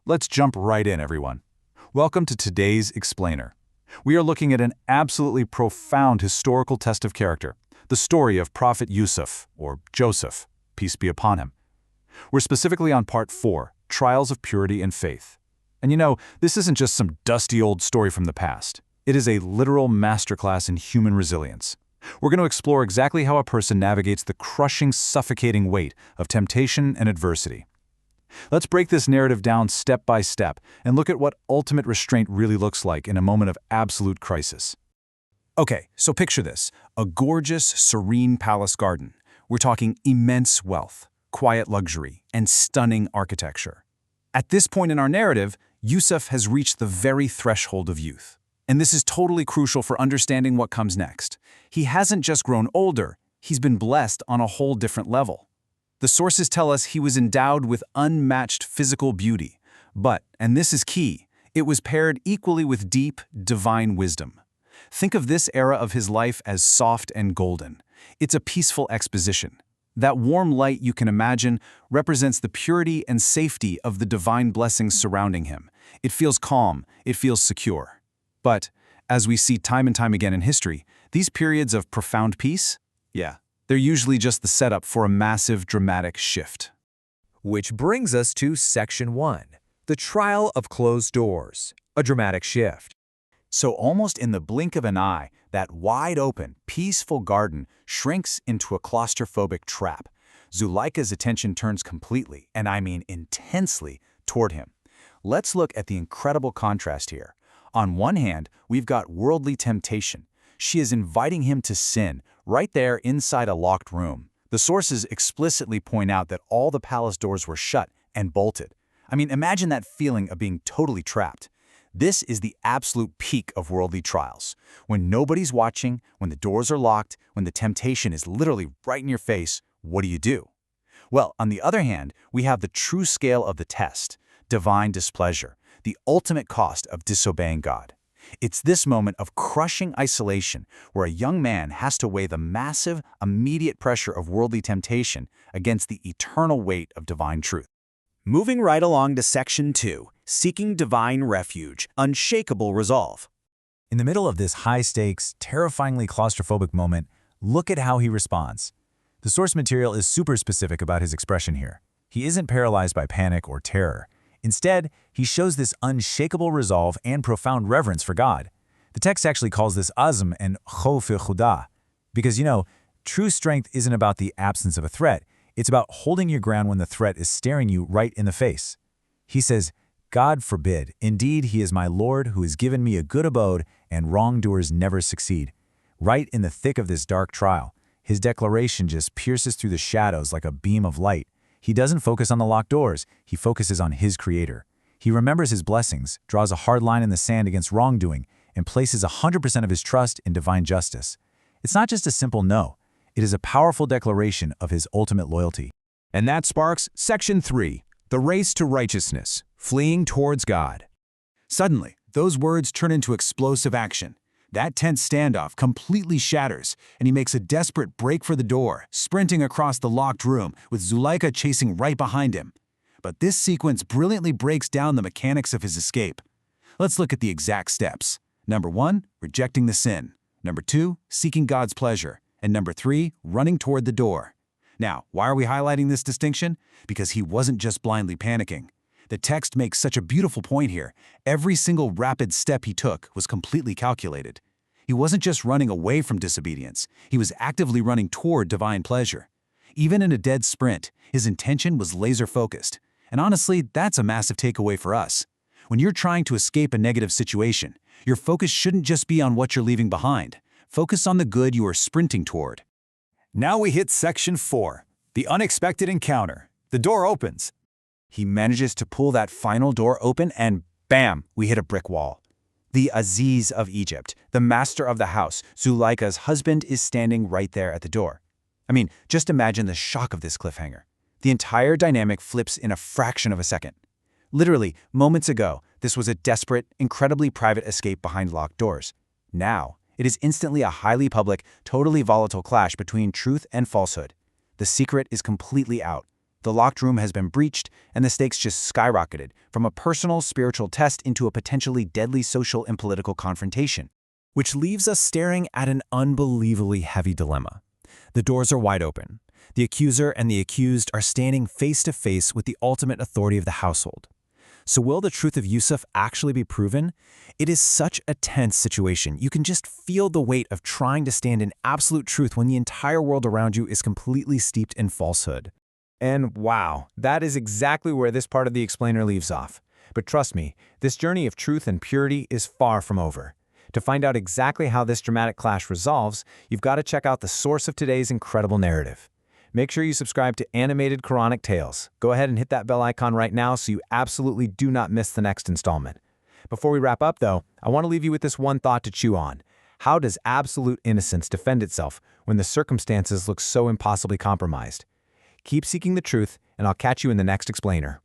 Let's jump right in, everyone. Welcome to today's Explainer. We are looking at an absolutely profound historical test of character, the story of Prophet Yusuf, or Joseph, peace be upon him. We're specifically on Part 4, Trials of Purity and Faith. And this isn't just some dusty old story from the past. It is a literal masterclass in human resilience. We're going to explore exactly how a person navigates the crushing, suffocating weight of temptation and adversity. Let's break this narrative down step by step and look at what ultimate restraint really looks like in a moment of absolute crisis. Okay, so picture this, a gorgeous, serene palace garden. We're talking immense wealth, quiet luxury, and stunning architecture. At this point in our narrative, Yusuf has reached the very threshold of youth. And this is totally crucial for understanding what comes next. He hasn't just grown older, he's been blessed on a whole different level. The sources tell us he was endowed with unmatched physical beauty, but, and this is key, it was paired equally with deep, divine wisdom. Think of this era of his life as soft and golden. It's a peaceful exposition. That warm light you can imagine represents the purity and safety of the divine blessings surrounding him. It feels calm, it feels secure. But, as we see time and time again in history, these periods of profound peace, they're usually just the setup for a massive, dramatic shift. Which brings us to Section 1, the trial of closed doors, a dramatic shift. So almost in the blink of an eye, that wide-open, peaceful garden shrinks into a claustrophobic trap. Zulaikha's attention turns completely, and I mean intensely, toward him. Let's look at the incredible contrast here. On one hand, we've got worldly temptation. She is inviting him to sin, right there inside a locked room. The sources explicitly point out that all the palace doors were shut and bolted. I mean, imagine that feeling of being totally trapped. This is the absolute peak of worldly trials. When nobody's watching, when the doors are locked, when the temptation is literally right in your face, what do you do? Well, on the other hand, we have the true scale of the test, divine displeasure, the ultimate cost of disobeying God. It's this moment of crushing isolation where a young man has to weigh the massive, immediate pressure of worldly temptation against the eternal weight of divine truth. Moving right along to Section 2, Seeking Divine Refuge, Unshakable Resolve. In the middle of this high-stakes, terrifyingly claustrophobic moment, look at how he responds. The source material is super specific about his expression here. He isn't paralyzed by panic or terror. Instead, he shows this unshakable resolve and profound reverence for God. The text actually calls this azm and khawf-e-khuda, because true strength isn't about the absence of a threat. It's about holding your ground when the threat is staring you right in the face. He says, "God forbid, indeed he is my Lord who has given me a good abode, and wrongdoers never succeed." Right in the thick of this dark trial, his declaration just pierces through the shadows like a beam of light. He doesn't focus on the locked doors, he focuses on his Creator. He remembers his blessings, draws a hard line in the sand against wrongdoing, and places 100% of his trust in divine justice. It's not just a simple no, it is a powerful declaration of his ultimate loyalty. And that sparks Section 3, the race to righteousness, fleeing towards God. Suddenly, those words turn into explosive action. That tense standoff completely shatters, and he makes a desperate break for the door, sprinting across the locked room, with Zulaikha chasing right behind him. But this sequence brilliantly breaks down the mechanics of his escape. Let's look at the exact steps. Number 1, rejecting the sin. Number 2, seeking God's pleasure. And number 3, running toward the door. Now, why are we highlighting this distinction? Because he wasn't just blindly panicking. The text makes such a beautiful point here. Every single rapid step he took was completely calculated. He wasn't just running away from disobedience. He was actively running toward divine pleasure. Even in a dead sprint, his intention was laser-focused. And honestly, that's a massive takeaway for us. When you're trying to escape a negative situation, your focus shouldn't just be on what you're leaving behind. Focus on the good you are sprinting toward. Now we hit Section 4, the unexpected encounter. The door opens. He manages to pull that final door open and bam, we hit a brick wall. The Aziz of Egypt, the master of the house, Zulaikha's husband, is standing right there at the door. I mean, just imagine the shock of this cliffhanger. The entire dynamic flips in a fraction of a second. Literally, moments ago, this was a desperate, incredibly private escape behind locked doors. Now, it is instantly a highly public, totally volatile clash between truth and falsehood. The secret is completely out. The locked room has been breached, and the stakes just skyrocketed, from a personal spiritual test into a potentially deadly social and political confrontation. Which leaves us staring at an unbelievably heavy dilemma. The doors are wide open. The accuser and the accused are standing face to face with the ultimate authority of the household. So will the truth of Yusuf actually be proven? It is such a tense situation. You can just feel the weight of trying to stand in absolute truth when the entire world around you is completely steeped in falsehood. And wow, that is exactly where this part of the explainer leaves off. But trust me, this journey of truth and purity is far from over. To find out exactly how this dramatic clash resolves, you've got to check out the source of today's incredible narrative. Make sure you subscribe to Animated Quranic Tales. Go ahead and hit that bell icon right now so you absolutely do not miss the next installment. Before we wrap up, though, I want to leave you with this one thought to chew on. How does absolute innocence defend itself when the circumstances look so impossibly compromised? Keep seeking the truth, and I'll catch you in the next explainer.